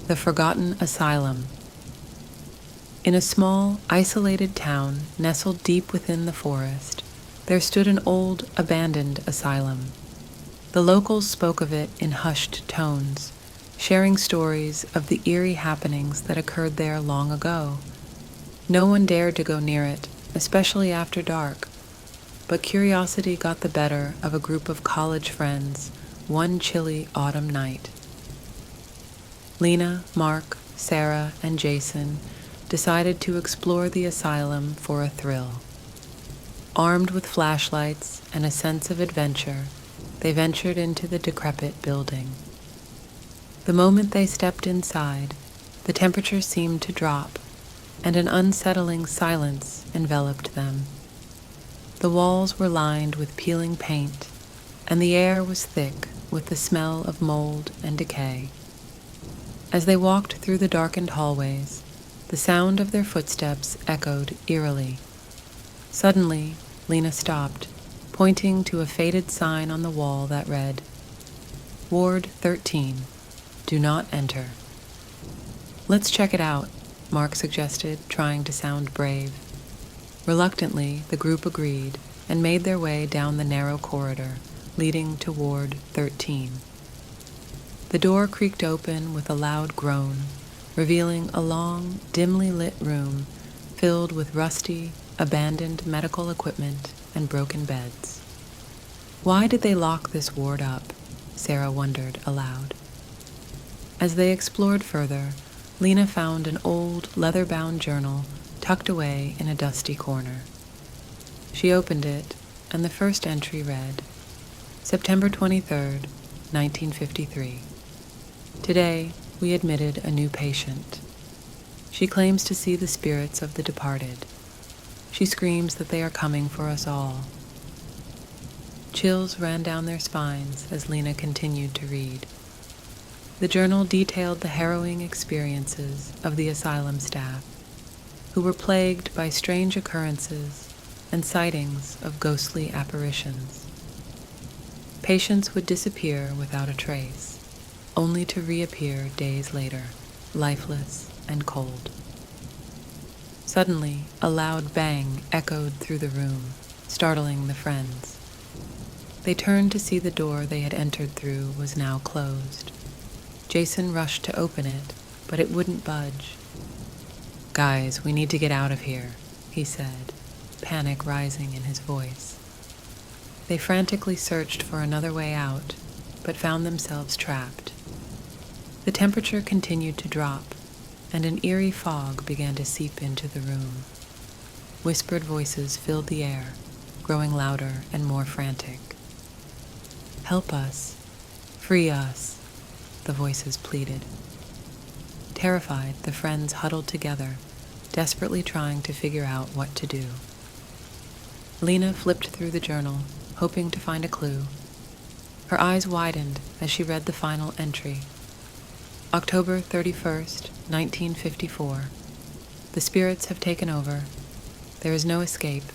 The Forgotten Asylum. In a small, isolated town nestled deep within the forest, there stood an old, abandoned asylum. The locals spoke of it in hushed tones, sharing stories of the eerie happenings that occurred there long ago. No one dared to go near it, especially after dark, but curiosity got the better of a group of college friends one chilly autumn night. Lena, Mark, Sarah, and Jason decided to explore the asylum for a thrill. Armed with flashlights and a sense of adventure, they ventured into the decrepit building. The moment they stepped inside, the temperature seemed to drop, and an unsettling silence enveloped them. The walls were lined with peeling paint, and the air was thick with the smell of mold and decay. As they walked through the darkened hallways, the sound of their footsteps echoed eerily. Suddenly, Lena stopped, pointing to a faded sign on the wall that read, "Ward 13, do not enter." "Let's check it out," Mark suggested, trying to sound brave. Reluctantly, the group agreed and made their way down the narrow corridor leading to Ward 13. The door creaked open with a loud groan, revealing a long, dimly lit room filled with rusty, abandoned medical equipment and broken beds. Why did they lock this ward up? Sarah wondered aloud. As they explored further, Lena found an old, leather-bound journal tucked away in a dusty corner. She opened it, and the first entry read, September 23rd, 1953. Today, we admitted a new patient. She claims to see the spirits of the departed. She screams that they are coming for us all. Chills ran down their spines as Lena continued to read. The journal detailed the harrowing experiences of the asylum staff, who were plagued by strange occurrences and sightings of ghostly apparitions. Patients would disappear without a trace, only to reappear days later, lifeless and cold. Suddenly, a loud bang echoed through the room, startling the friends. They turned to see the door they had entered through was now closed. Jason rushed to open it, but it wouldn't budge. "Guys, we need to get out of here," he said, panic rising in his voice. They frantically searched for another way out, but found themselves trapped. The temperature continued to drop, and an eerie fog began to seep into the room. Whispered voices filled the air, growing louder and more frantic. "Help us. Free us," the voices pleaded. Terrified, the friends huddled together, desperately trying to figure out what to do. Lena flipped through the journal, hoping to find a clue. Her eyes widened as she read the final entry. October 31st, 1954. The spirits have taken over. There is no escape.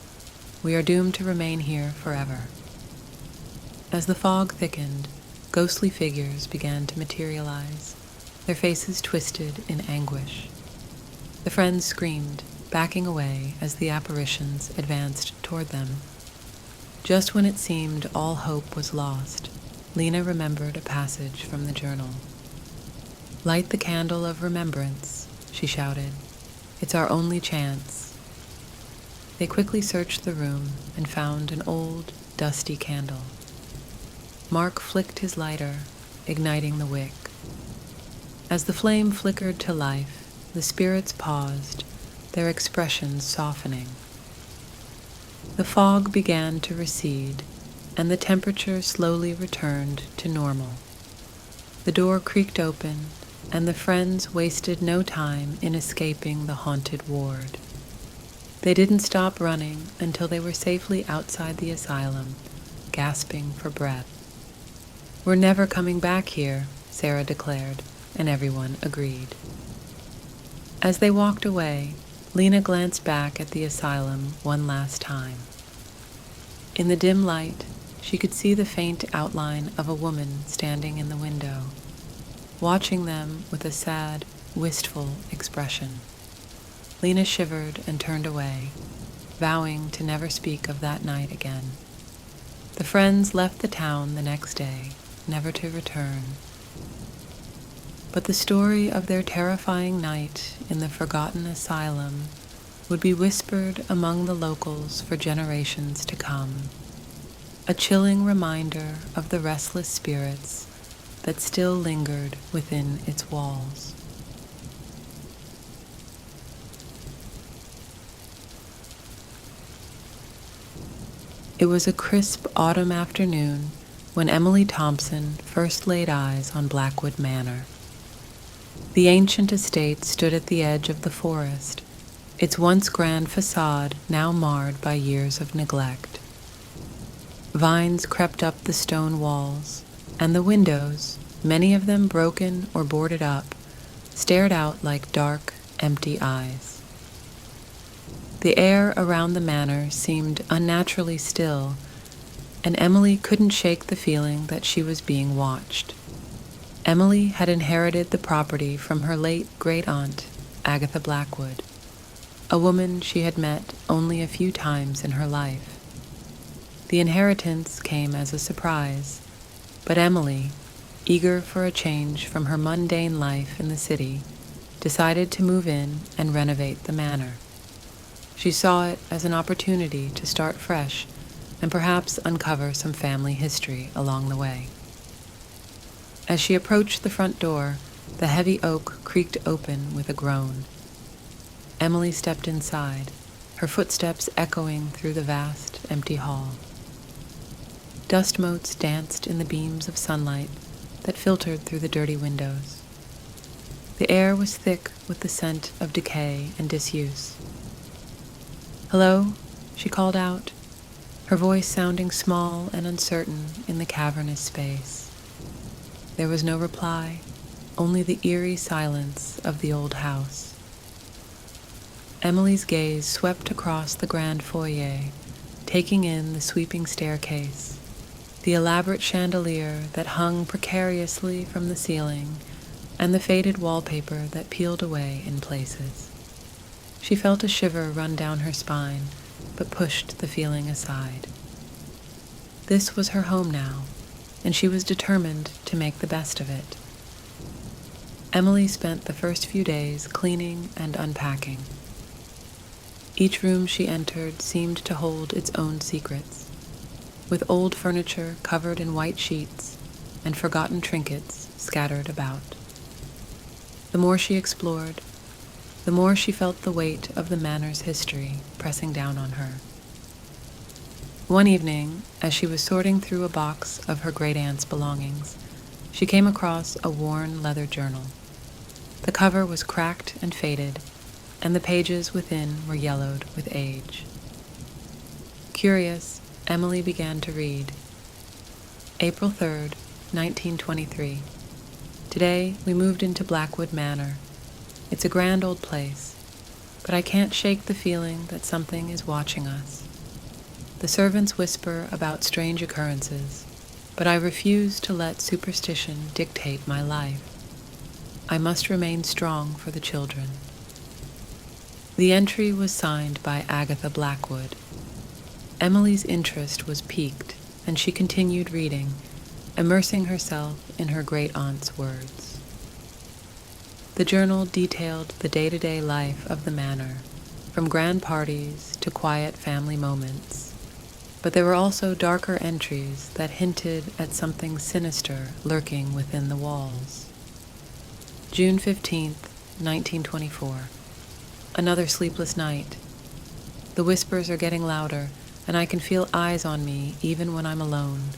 We are doomed to remain here forever. As the fog thickened, ghostly figures began to materialize, their faces twisted in anguish. The friends screamed, backing away as the apparitions advanced toward them. Just when it seemed all hope was lost, Lena remembered a passage from the journal. "Light the candle of remembrance," she shouted. "It's our only chance." They quickly searched the room and found an old, dusty candle. Mark flicked his lighter, igniting the wick. As the flame flickered to life, the spirits paused, their expressions softening. The fog began to recede, and the temperature slowly returned to normal. The door creaked open, and the friends wasted no time in escaping the haunted ward. They didn't stop running until they were safely outside the asylum, gasping for breath. "We're never coming back here," Sarah declared, and everyone agreed. As they walked away, Lena glanced back at the asylum one last time. In the dim light, she could see the faint outline of a woman standing in the window. watching them with a sad, wistful expression. Lena shivered and turned away, vowing to never speak of that night again. The friends left the town the next day, never to return. But the story of their terrifying night in the forgotten asylum would be whispered among the locals for generations to come, a chilling reminder of the restless spirits that still lingered within its walls. It was a crisp autumn afternoon when Emily Thompson first laid eyes on Blackwood Manor. The ancient estate stood at the edge of the forest, its once grand facade now marred by years of neglect. Vines crept up the stone walls, and the windows, many of them broken or boarded up, stared out like dark, empty eyes. The air around the manor seemed unnaturally still, and Emily couldn't shake the feeling that she was being watched. Emily had inherited the property from her late great-aunt, Agatha Blackwood, a woman she had met only a few times in her life. The inheritance came as a surprise, but Emily, eager for a change from her mundane life in the city, decided to move in and renovate the manor. She saw it as an opportunity to start fresh and perhaps uncover some family history along the way. As she approached the front door, the heavy oak creaked open with a groan. Emily stepped inside, her footsteps echoing through the vast, empty hall. Dust motes danced in the beams of sunlight that filtered through the dirty windows. The air was thick with the scent of decay and disuse. "Hello?" she called out, her voice sounding small and uncertain in the cavernous space. There was no reply, only the eerie silence of the old house. Emily's gaze swept across the grand foyer, taking in the sweeping staircase, the elaborate chandelier that hung precariously from the ceiling, and the faded wallpaper that peeled away in places. She felt a shiver run down her spine, but pushed the feeling aside. This was her home now, and she was determined to make the best of it. Emily spent the first few days cleaning and unpacking. Each room she entered seemed to hold its own secrets, with old furniture covered in white sheets and forgotten trinkets scattered about. The more she explored, the more she felt the weight of the manor's history pressing down on her. One evening, as she was sorting through a box of her great-aunt's belongings, she came across a worn leather journal. The cover was cracked and faded, and the pages within were yellowed with age. Curious, Emily began to read. April 3rd, 1923. Today, we moved into Blackwood Manor. It's a grand old place, but I can't shake the feeling that something is watching us. The servants whisper about strange occurrences, but I refuse to let superstition dictate my life. I must remain strong for the children. The entry was signed by Agatha Blackwood. Emily's interest was piqued, and she continued reading, immersing herself in her great-aunt's words. The journal detailed the day-to-day life of the manor, from grand parties to quiet family moments. But there were also darker entries that hinted at something sinister lurking within the walls. June 15th, 1924. Another sleepless night. The whispers are getting louder, and I can feel eyes on me even when I'm alone.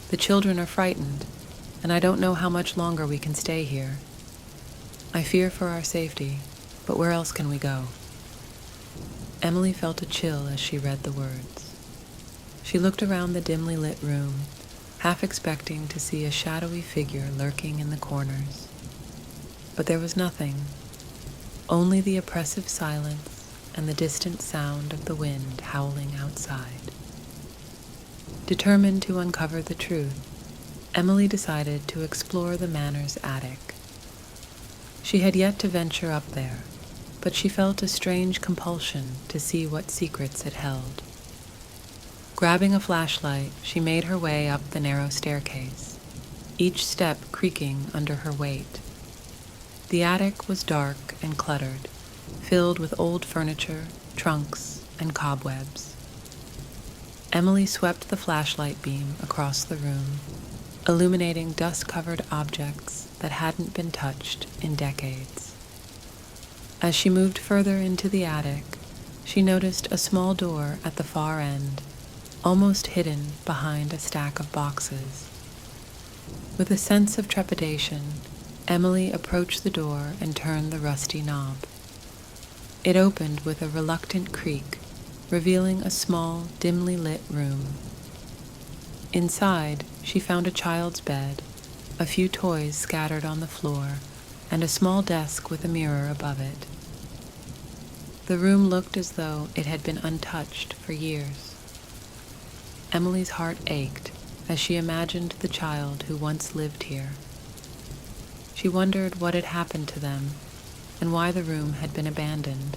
The children are frightened, and I don't know how much longer we can stay here. I fear for our safety, but where else can we go? Emily felt a chill as she read the words. She looked around the dimly lit room, half expecting to see a shadowy figure lurking in the corners. But there was nothing, only the oppressive silence and the distant sound of the wind howling outside. Determined to uncover the truth, Emily decided to explore the Manor's attic. She had yet to venture up there, but she felt a strange compulsion to see what secrets it held. Grabbing a flashlight, she made her way up the narrow staircase, each step creaking under her weight. The attic was dark and cluttered, filled with old furniture, trunks, and cobwebs. Emily swept the flashlight beam across the room, illuminating dust-covered objects that hadn't been touched in decades. As she moved further into the attic, she noticed a small door at the far end, almost hidden behind a stack of boxes. With a sense of trepidation, Emily approached the door and turned the rusty knob. It opened with a reluctant creak, revealing a small, dimly lit room. Inside, she found a child's bed, a few toys scattered on the floor, and a small desk with a mirror above it. The room looked as though it had been untouched for years. Emily's heart ached as she imagined the child who once lived here. She wondered what had happened to them and why the room had been abandoned.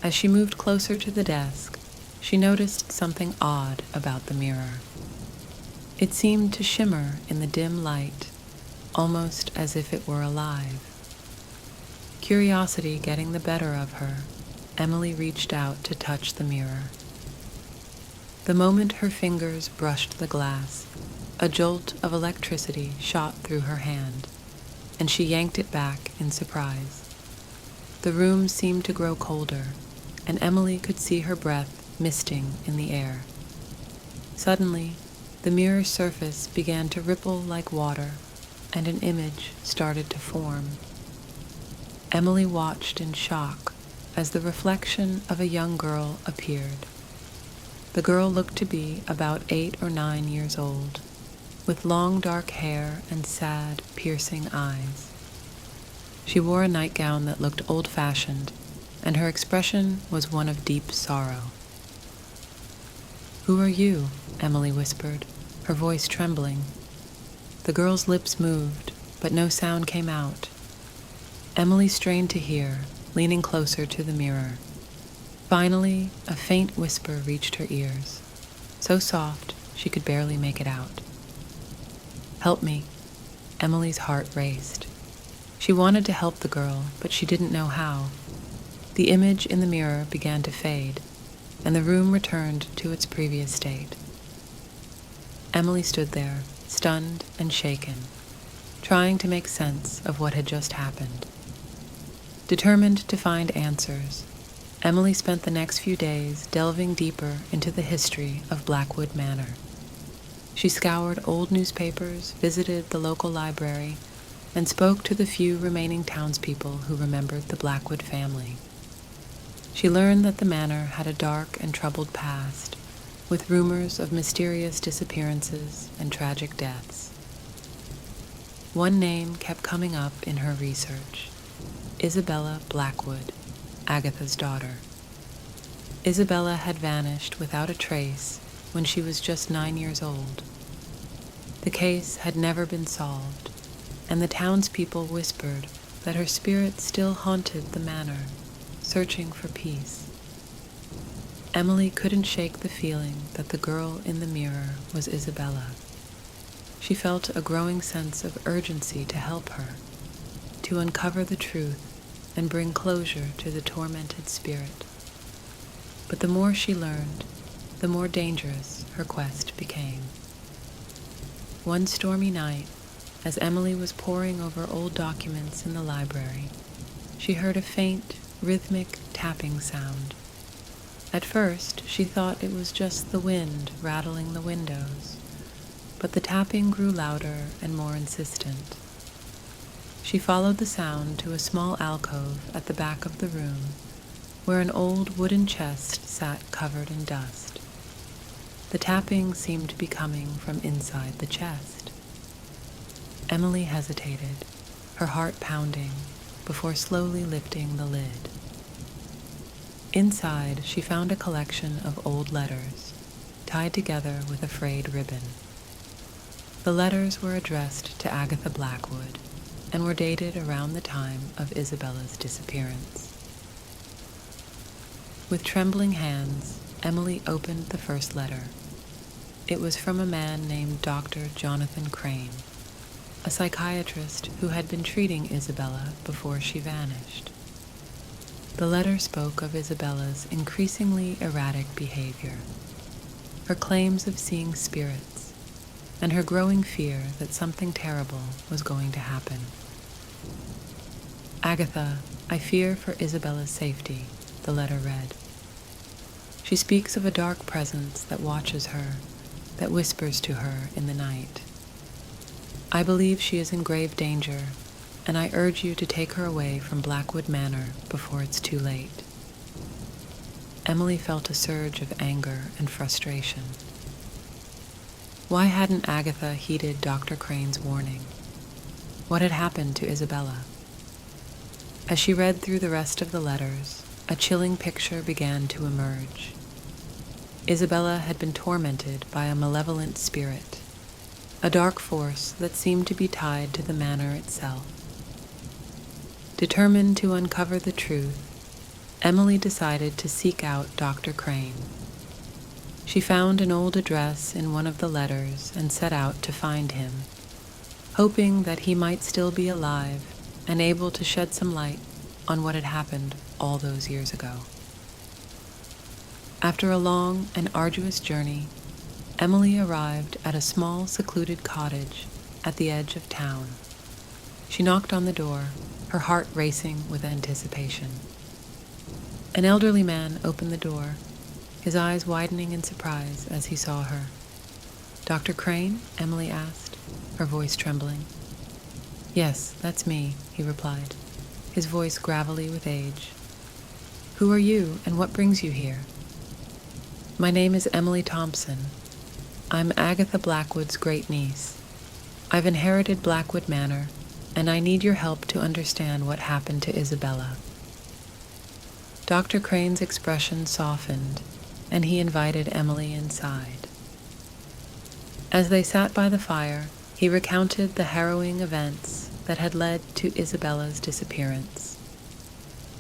As she moved closer to the desk, she noticed something odd about the mirror. It seemed to shimmer in the dim light, almost as if it were alive. Curiosity getting the better of her, Emily reached out to touch the mirror. The moment her fingers brushed the glass, a jolt of electricity shot through her hand, and she yanked it back in surprise. The room seemed to grow colder, and Emily could see her breath misting in the air. Suddenly, the mirror's surface began to ripple like water, and an image started to form. Emily watched in shock as the reflection of a young girl appeared. The girl looked to be about 8 or 9 years old, with long dark hair and sad, piercing eyes. She wore a nightgown that looked old-fashioned, and her expression was one of deep sorrow. "Who are you?" Emily whispered, her voice trembling. The girl's lips moved, but no sound came out. Emily strained to hear, leaning closer to the mirror. Finally, a faint whisper reached her ears, so soft she could barely make it out. "Help me." Emily's heart raced. She wanted to help the girl, but she didn't know how. The image in the mirror began to fade, and the room returned to its previous state. Emily stood there, stunned and shaken, trying to make sense of what had just happened. Determined to find answers, Emily spent the next few days delving deeper into the history of Blackwood Manor. She scoured old newspapers, visited the local library, and spoke to the few remaining townspeople who remembered the Blackwood family. She learned that the manor had a dark and troubled past, with rumors of mysterious disappearances and tragic deaths. One name kept coming up in her research: Isabella Blackwood, Agatha's daughter. Isabella had vanished without a trace when she was just 9 years old. The case had never been solved, and the townspeople whispered that her spirit still haunted the manor, searching for peace. Emily couldn't shake the feeling that the girl in the mirror was Isabella. She felt a growing sense of urgency to help her, to uncover the truth and bring closure to the tormented spirit. But the more she learned, the more dangerous her quest became. One stormy night, as Emily was poring over old documents in the library, she heard a faint, rhythmic tapping sound. At first, she thought it was just the wind rattling the windows, but the tapping grew louder and more insistent. She followed the sound to a small alcove at the back of the room, where an old wooden chest sat covered in dust. The tapping seemed to be coming from inside the chest. Emily hesitated, her heart pounding, before slowly lifting the lid. Inside, she found a collection of old letters, tied together with a frayed ribbon. The letters were addressed to Agatha Blackwood and were dated around the time of Isabella's disappearance. With trembling hands, Emily opened the first letter. It was from a man named Dr. Jonathan Crane, a psychiatrist who had been treating Isabella before she vanished. The letter spoke of Isabella's increasingly erratic behavior, her claims of seeing spirits, and her growing fear that something terrible was going to happen. "Agatha, I fear for Isabella's safety," the letter read. "She speaks of a dark presence that watches her, that whispers to her in the night. I believe she is in grave danger, and I urge you to take her away from Blackwood Manor before it's too late." Emily felt a surge of anger and frustration. Why hadn't Agatha heeded Dr. Crane's warning? What had happened to Isabella? As she read through the rest of the letters, a chilling picture began to emerge. Isabella had been tormented by a malevolent spirit, a dark force that seemed to be tied to the manor itself. Determined to uncover the truth, Emily decided to seek out Dr. Crane. She found an old address in one of the letters and set out to find him, hoping that he might still be alive and able to shed some light on what had happened all those years ago. After a long and arduous journey, Emily arrived at a small, secluded cottage at the edge of town. She knocked on the door, her heart racing with anticipation. An elderly man opened the door, his eyes widening in surprise as he saw her. "Dr. Crane?" Emily asked, her voice trembling. "Yes, that's me," he replied, his voice gravelly with age. "Who are you, and what brings you here?" "My name is Emily Thompson. I'm Agatha Blackwood's great-niece. I've inherited Blackwood Manor, and I need your help to understand what happened to Isabella." Dr. Crane's expression softened, and he invited Emily inside. As they sat by the fire, he recounted the harrowing events that had led to Isabella's disappearance.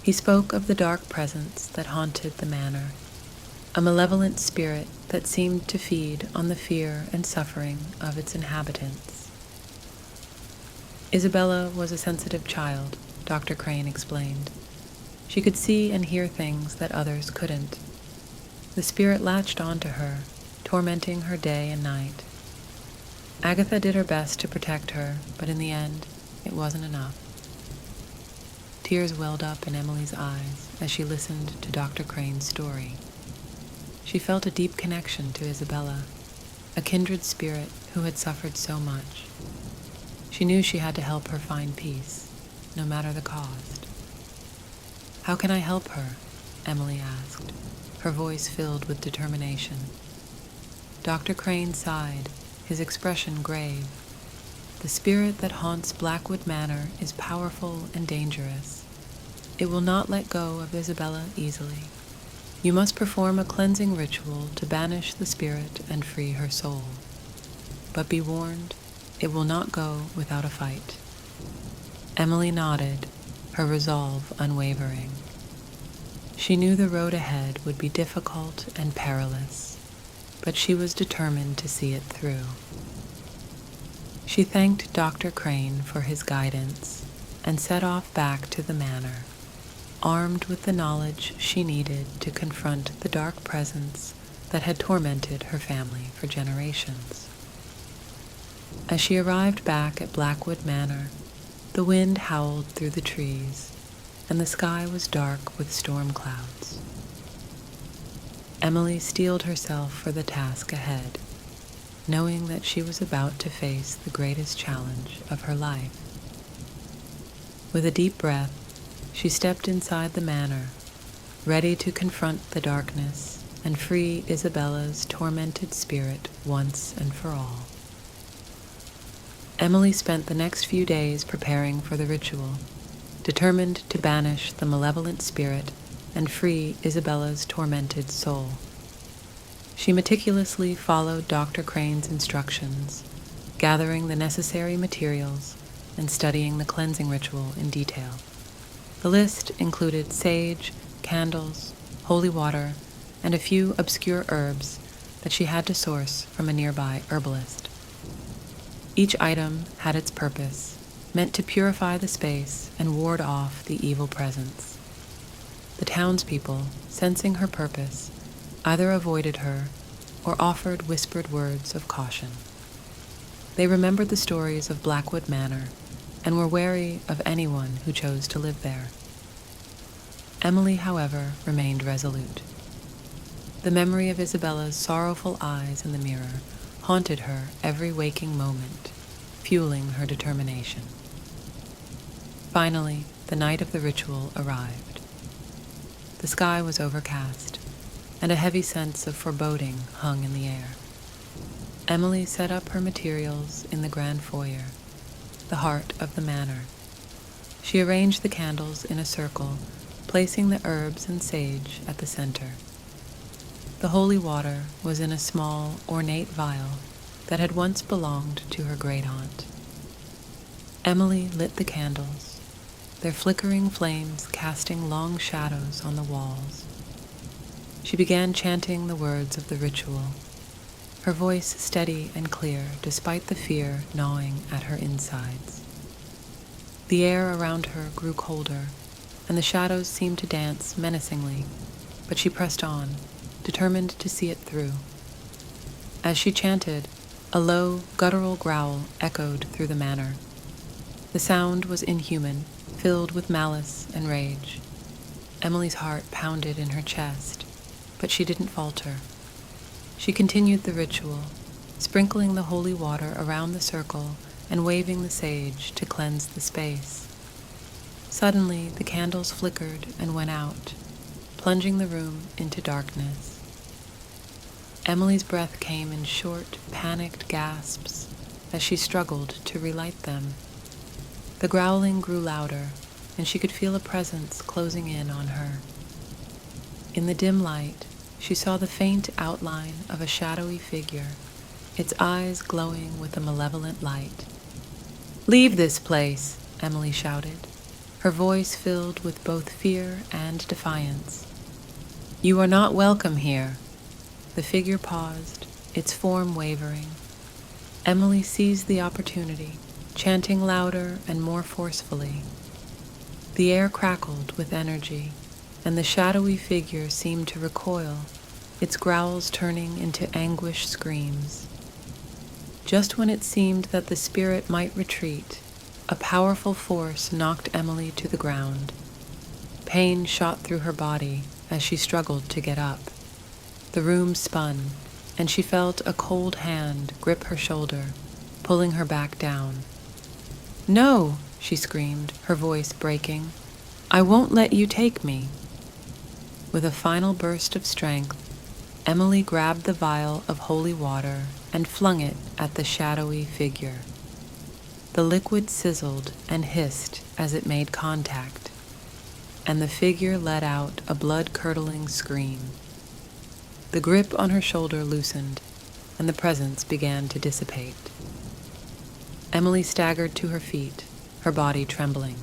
He spoke of the dark presence that haunted the manor, a malevolent spirit that seemed to feed on the fear and suffering of its inhabitants. Isabella was a sensitive child, Dr. Crane explained. She could see and hear things that others couldn't. The spirit latched onto her, tormenting her day and night. Agatha did her best to protect her, but in the end, it wasn't enough. Tears welled up in Emily's eyes as she listened to Dr. Crane's story. She felt a deep connection to Isabella, a kindred spirit who had suffered so much. She knew she had to help her find peace, no matter the cost. "How can I help her?" Emily asked, her voice filled with determination. Dr. Crane sighed, his expression grave. "The spirit that haunts Blackwood Manor is powerful and dangerous. It will not let go of Isabella easily. You must perform a cleansing ritual to banish the spirit and free her soul. But be warned, it will not go without a fight." Emily nodded, her resolve unwavering. She knew the road ahead would be difficult and perilous, but she was determined to see it through. She thanked Dr. Crane for his guidance and set off back to the manor, armed with the knowledge she needed to confront the dark presence that had tormented her family for generations. As she arrived back at Blackwood Manor, the wind howled through the trees, and the sky was dark with storm clouds. Emily steeled herself for the task ahead, knowing that she was about to face the greatest challenge of her life. With a deep breath, she stepped inside the manor, ready to confront the darkness and free Isabella's tormented spirit once and for all. Emily spent the next few days preparing for the ritual, determined to banish the malevolent spirit and free Isabella's tormented soul. She meticulously followed Dr. Crane's instructions, gathering the necessary materials and studying the cleansing ritual in detail. The list included sage, candles, holy water, and a few obscure herbs that she had to source from a nearby herbalist. Each item had its purpose, meant to purify the space and ward off the evil presence. The townspeople, sensing her purpose, either avoided her or offered whispered words of caution. They remembered the stories of Blackwood Manor and were wary of anyone who chose to live there. Emily, however, remained resolute. The memory of Isabella's sorrowful eyes in the mirror haunted her every waking moment, fueling her determination. Finally, the night of the ritual arrived. The sky was overcast, and a heavy sense of foreboding hung in the air. Emily set up her materials in the grand foyer, the heart of the manor. She arranged the candles in a circle, placing the herbs and sage at the center. The holy water was in a small, ornate vial that had once belonged to her great-aunt. Emily lit the candles, their flickering flames casting long shadows on the walls. She began chanting the words of the ritual, her voice steady and clear despite the fear gnawing at her insides. The air around her grew colder, and the shadows seemed to dance menacingly, but she pressed on, determined to see it through. As she chanted, a low, guttural growl echoed through the manor. The sound was inhuman, filled with malice and rage. Emily's heart pounded in her chest, but she didn't falter. She continued the ritual, sprinkling the holy water around the circle and waving the sage to cleanse the space. Suddenly, the candles flickered and went out, plunging the room into darkness. Emily's breath came in short, panicked gasps as she struggled to relight them. The growling grew louder, and she could feel a presence closing in on her. In the dim light, she saw the faint outline of a shadowy figure, its eyes glowing with a malevolent light. "Leave this place," Emily shouted, her voice filled with both fear and defiance. "You are not welcome here." The figure paused, its form wavering. Emily seized the opportunity, chanting louder and more forcefully. The air crackled with energy, and the shadowy figure seemed to recoil, its growls turning into anguished screams. Just when it seemed that the spirit might retreat, a powerful force knocked Emily to the ground. Pain shot through her body as she struggled to get up. The room spun, and she felt a cold hand grip her shoulder, pulling her back down. "No!" she screamed, her voice breaking. "I won't let you take me." With a final burst of strength, Emily grabbed the vial of holy water and flung it at the shadowy figure. The liquid sizzled and hissed as it made contact, and the figure let out a blood-curdling scream. The grip on her shoulder loosened, and the presence began to dissipate. Emily staggered to her feet, her body trembling.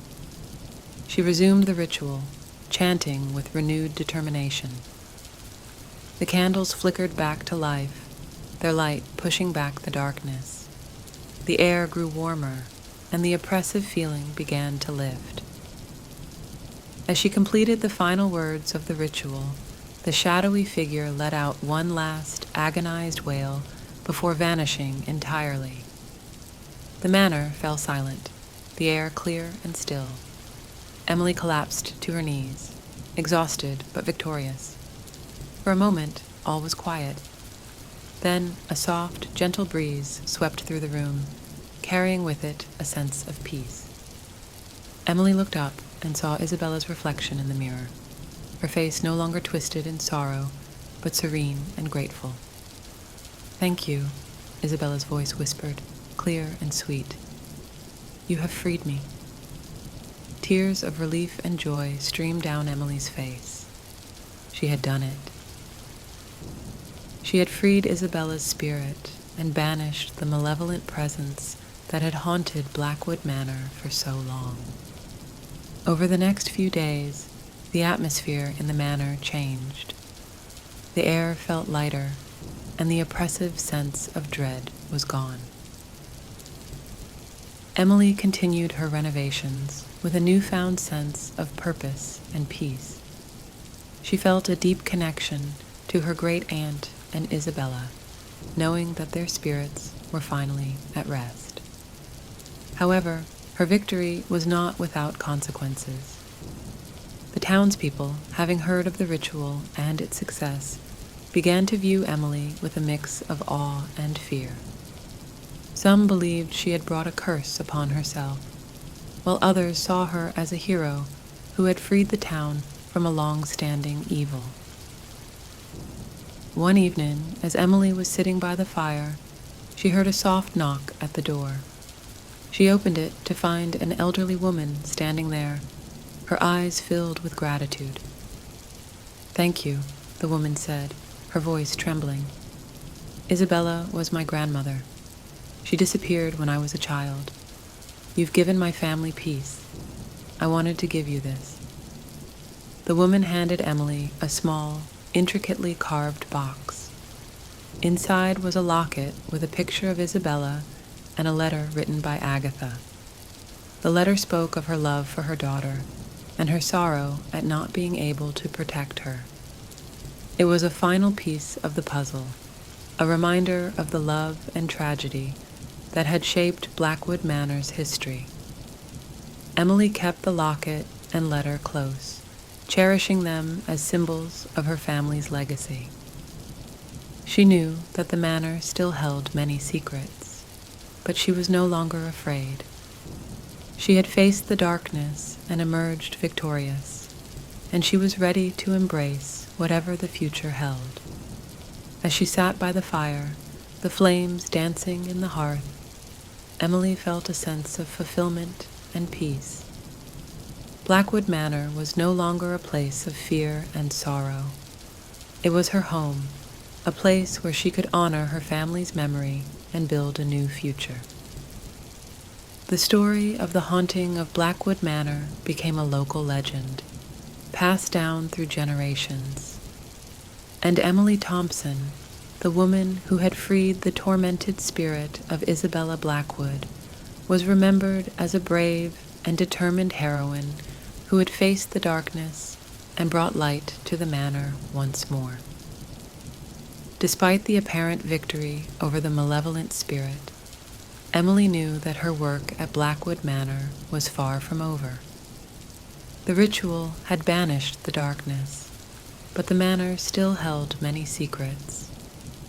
She resumed the ritual, chanting with renewed determination. The candles flickered back to life, their light pushing back the darkness. The air grew warmer, and the oppressive feeling began to lift. As she completed the final words of the ritual, the shadowy figure let out one last agonized wail before vanishing entirely. The manor fell silent, the air clear and still. Emily collapsed to her knees, exhausted but victorious. For a moment, all was quiet. Then a soft, gentle breeze swept through the room, carrying with it a sense of peace. Emily looked up and saw Isabella's reflection in the mirror, her face no longer twisted in sorrow, but serene and grateful. "Thank you," Isabella's voice whispered, clear and sweet. "You have freed me." Tears of relief and joy streamed down Emily's face. She had done it. She had freed Isabella's spirit, and banished the malevolent presence that had haunted Blackwood Manor for so long. Over the next few days, the atmosphere in the manor changed. The air felt lighter, and the oppressive sense of dread was gone. Emily continued her renovations with a newfound sense of purpose and peace. She felt a deep connection to her great-aunt and Isabella, knowing that their spirits were finally at rest. However, her victory was not without consequences. The townspeople, having heard of the ritual and its success, began to view Emily with a mix of awe and fear. Some believed she had brought a curse upon herself, while others saw her as a hero who had freed the town from a long-standing evil. One evening, as Emily was sitting by the fire, she heard a soft knock at the door. She opened it to find an elderly woman standing there, her eyes filled with gratitude. "Thank you," the woman said, her voice trembling. "Isabella was my grandmother. She disappeared when I was a child. You've given my family peace. I wanted to give you this." The woman handed Emily a small, intricately carved box. Inside was a locket with a picture of Isabella and a letter written by Agatha. The letter spoke of her love for her daughter and her sorrow at not being able to protect her. It was a final piece of the puzzle, a reminder of the love and tragedy that had shaped Blackwood Manor's history. Emily kept the locket and letter close, cherishing them as symbols of her family's legacy. She knew that the manor still held many secrets, but she was no longer afraid. She had faced the darkness and emerged victorious, and she was ready to embrace whatever the future held. As she sat by the fire, the flames dancing in the hearth, Emily felt a sense of fulfillment and peace. Blackwood Manor was no longer a place of fear and sorrow. It was her home, a place where she could honor her family's memory and build a new future. The story of the haunting of Blackwood Manor became a local legend, passed down through generations. And Emily Thompson, the woman who had freed the tormented spirit of Isabella Blackwood, was remembered as a brave and determined heroine who had faced the darkness and brought light to the manor once more. Despite the apparent victory over the malevolent spirit, Emily knew that her work at Blackwood Manor was far from over. The ritual had banished the darkness, but the manor still held many secrets,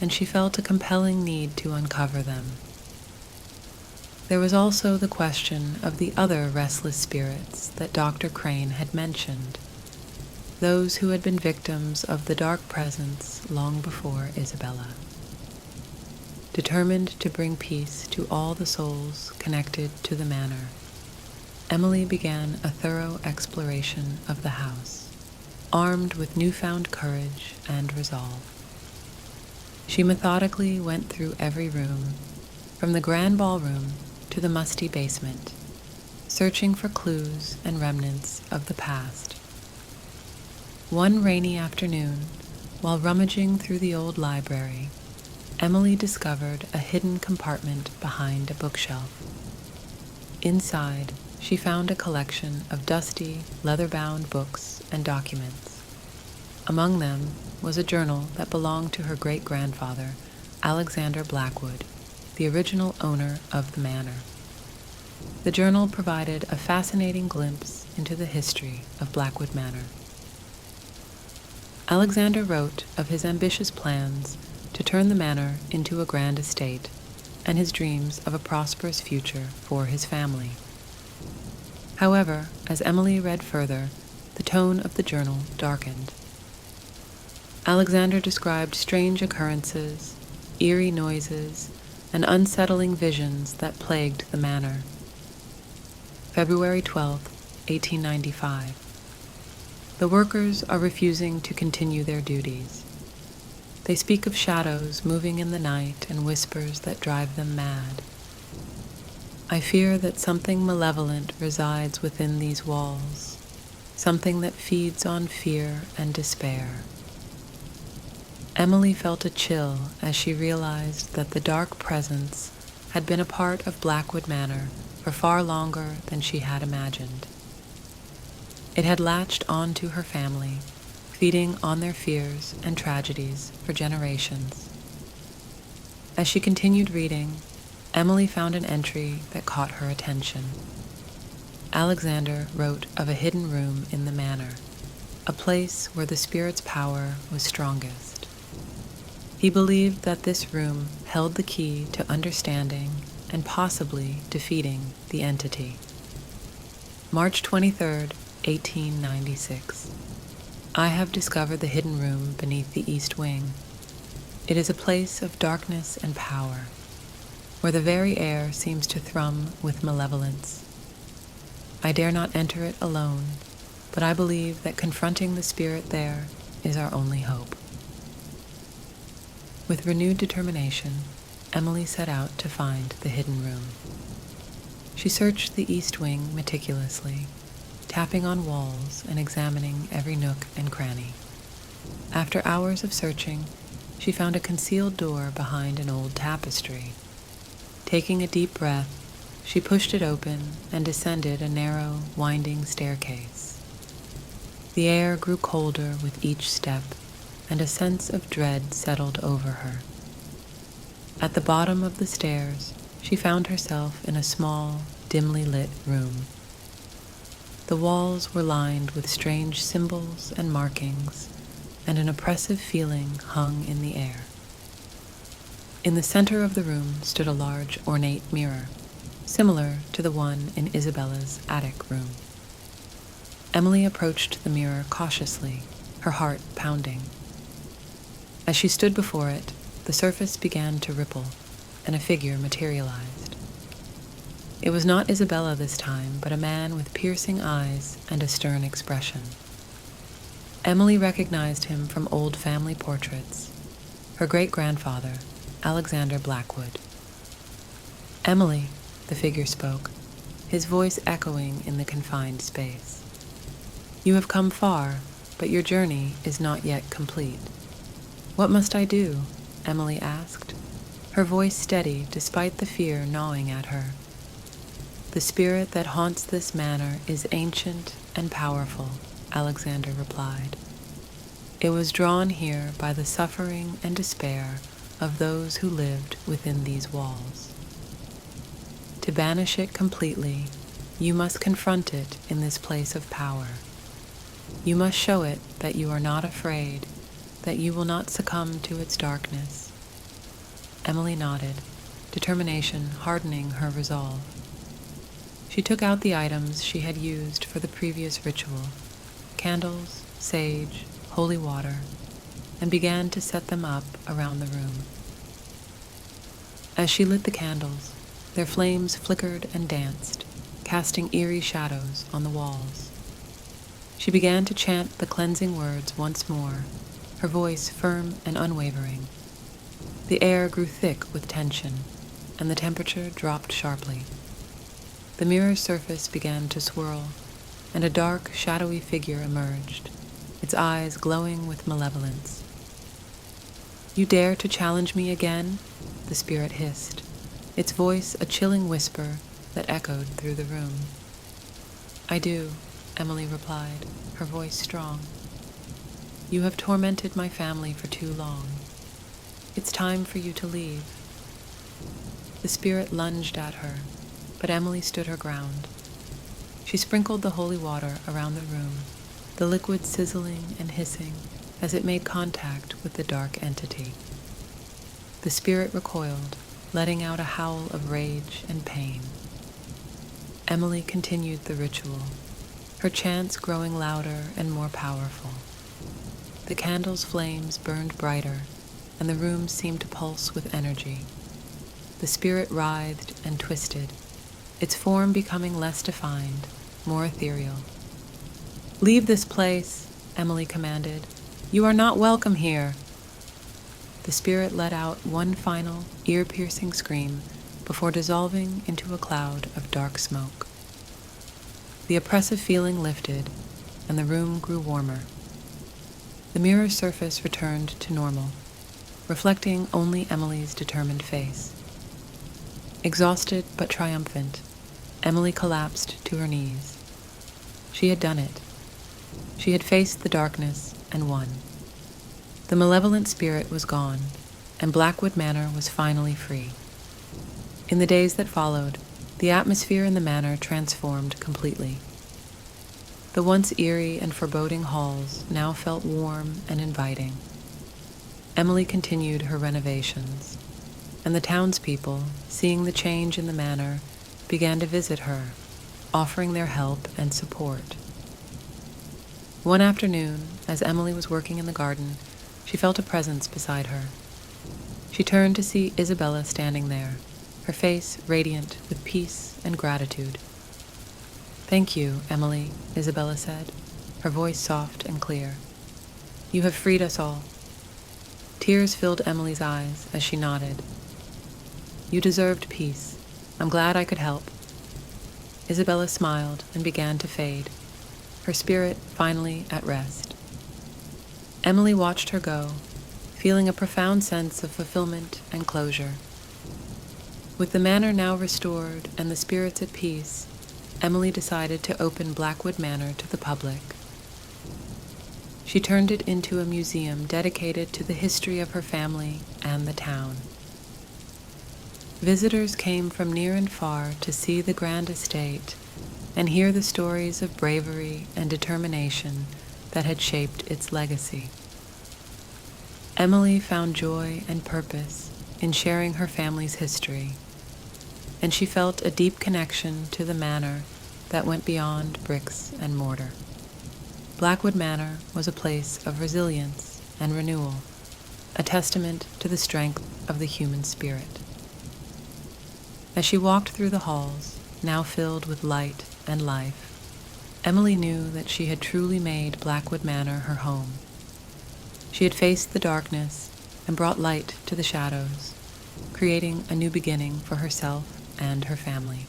and she felt a compelling need to uncover them. There was also the question of the other restless spirits that Dr. Crane had mentioned, those who had been victims of the dark presence long before Isabella. Determined to bring peace to all the souls connected to the manor, Emily began a thorough exploration of the house, armed with newfound courage and resolve. She methodically went through every room, from the grand ballroom to the musty basement, searching for clues and remnants of the past. One rainy afternoon, while rummaging through the old library, Emily discovered a hidden compartment behind a bookshelf. Inside, she found a collection of dusty, leather-bound books and documents. Among them was a journal that belonged to her great-grandfather, Alexander Blackwood, the original owner of the manor. The journal provided a fascinating glimpse into the history of Blackwood Manor. Alexander wrote of his ambitious plans to turn the manor into a grand estate and his dreams of a prosperous future for his family. However, as Emily read further, the tone of the journal darkened. Alexander described strange occurrences, eerie noises, and unsettling visions that plagued the manor. February 12, 1895. The workers are refusing to continue their duties. They speak of shadows moving in the night and whispers that drive them mad. I fear that something malevolent resides within these walls, something that feeds on fear and despair. Emily felt a chill as she realized that the dark presence had been a part of Blackwood Manor for far longer than she had imagined. It had latched onto her family, feeding on their fears and tragedies for generations. As she continued reading, Emily found an entry that caught her attention. Alexander wrote of a hidden room in the manor, a place where the spirit's power was strongest. He believed that this room held the key to understanding and possibly defeating the entity. March 23rd, 1896. I have discovered the hidden room beneath the east wing. It is a place of darkness and power, where the very air seems to thrum with malevolence. I dare not enter it alone, but I believe that confronting the spirit there is our only hope. With renewed determination, Emily set out to find the hidden room. She searched the east wing meticulously, tapping on walls and examining every nook and cranny. After hours of searching, she found a concealed door behind an old tapestry. Taking a deep breath, she pushed it open and descended a narrow, winding staircase. The air grew colder with each step, and a sense of dread settled over her. At the bottom of the stairs, she found herself in a small, dimly lit room. The walls were lined with strange symbols and markings, and an oppressive feeling hung in the air. In the center of the room stood a large, ornate mirror, similar to the one in Isabella's attic room. Emily approached the mirror cautiously, her heart pounding. As she stood before it, the surface began to ripple, and a figure materialized. It was not Isabella this time, but a man with piercing eyes and a stern expression. Emily recognized him from old family portraits, her great-grandfather, Alexander Blackwood. "Emily," the figure spoke, his voice echoing in the confined space. "You have come far, but your journey is not yet complete." "What must I do?" Emily asked, her voice steady despite the fear gnawing at her. "The spirit that haunts this manor is ancient and powerful," Alexander replied. "It was drawn here by the suffering and despair of those who lived within these walls. To banish it completely, you must confront it in this place of power. You must show it that you are not afraid, that you will not succumb to its darkness." Emily nodded, determination hardening her resolve. She took out the items she had used for the previous ritual, candles, sage, holy water, and began to set them up around the room. As she lit the candles, their flames flickered and danced, casting eerie shadows on the walls. She began to chant the cleansing words once more, her voice firm and unwavering. The air grew thick with tension, and the temperature dropped sharply. The mirror's surface began to swirl, and a dark, shadowy figure emerged, its eyes glowing with malevolence. "You dare to challenge me again?" the spirit hissed, its voice a chilling whisper that echoed through the room. "I do," Emily replied, her voice strong. "You have tormented my family for too long. It's time for you to leave." The spirit lunged at her, but Emily stood her ground. She sprinkled the holy water around the room, the liquid sizzling and hissing as it made contact with the dark entity. The spirit recoiled, letting out a howl of rage and pain. Emily continued the ritual, her chants growing louder and more powerful. The candle's flames burned brighter, and the room seemed to pulse with energy. The spirit writhed and twisted, its form becoming less defined, more ethereal. "Leave this place," Emily commanded. "You are not welcome here." the spirit let out one final, ear-piercing scream before dissolving into a cloud of dark smoke. The oppressive feeling lifted, and the room grew warmer. The mirror surface returned to normal, reflecting only Emily's determined face. Exhausted but triumphant, Emily collapsed to her knees. She had done it. She had faced the darkness and won. The malevolent spirit was gone, and Blackwood Manor was finally free. In the days that followed, the atmosphere in the manor transformed completely. The once eerie and foreboding halls now felt warm and inviting. Emily continued her renovations, and the townspeople, seeing the change in the manor, began to visit her, offering their help and support. One afternoon, as Emily was working in the garden, she felt a presence beside her. She turned to see Isabella standing there, her face radiant with peace and gratitude. "Thank you, Emily," Isabella said, her voice soft and clear. "You have freed us all." Tears filled Emily's eyes as she nodded. "You deserved peace. I'm glad I could help." Isabella smiled and began to fade, her spirit finally at rest. Emily watched her go, feeling a profound sense of fulfillment and closure. With the manor now restored and the spirits at peace, Emily decided to open Blackwood Manor to the public. She turned it into a museum dedicated to the history of her family and the town. Visitors came from near and far to see the grand estate and hear the stories of bravery and determination that had shaped its legacy. Emily found joy and purpose in sharing her family's history, and she felt a deep connection to the manor that went beyond bricks and mortar. Blackwood Manor was a place of resilience and renewal, a testament to the strength of the human spirit. As she walked through the halls, now filled with light and life, Emily knew that she had truly made Blackwood Manor her home. She had faced the darkness and brought light to the shadows, creating a new beginning for herself and her family.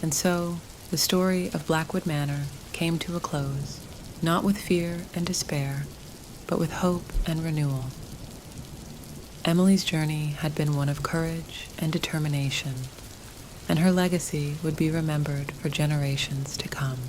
And so, the story of Blackwood Manor came to a close, not with fear and despair, but with hope and renewal. Emily's journey had been one of courage and determination, and her legacy would be remembered for generations to come.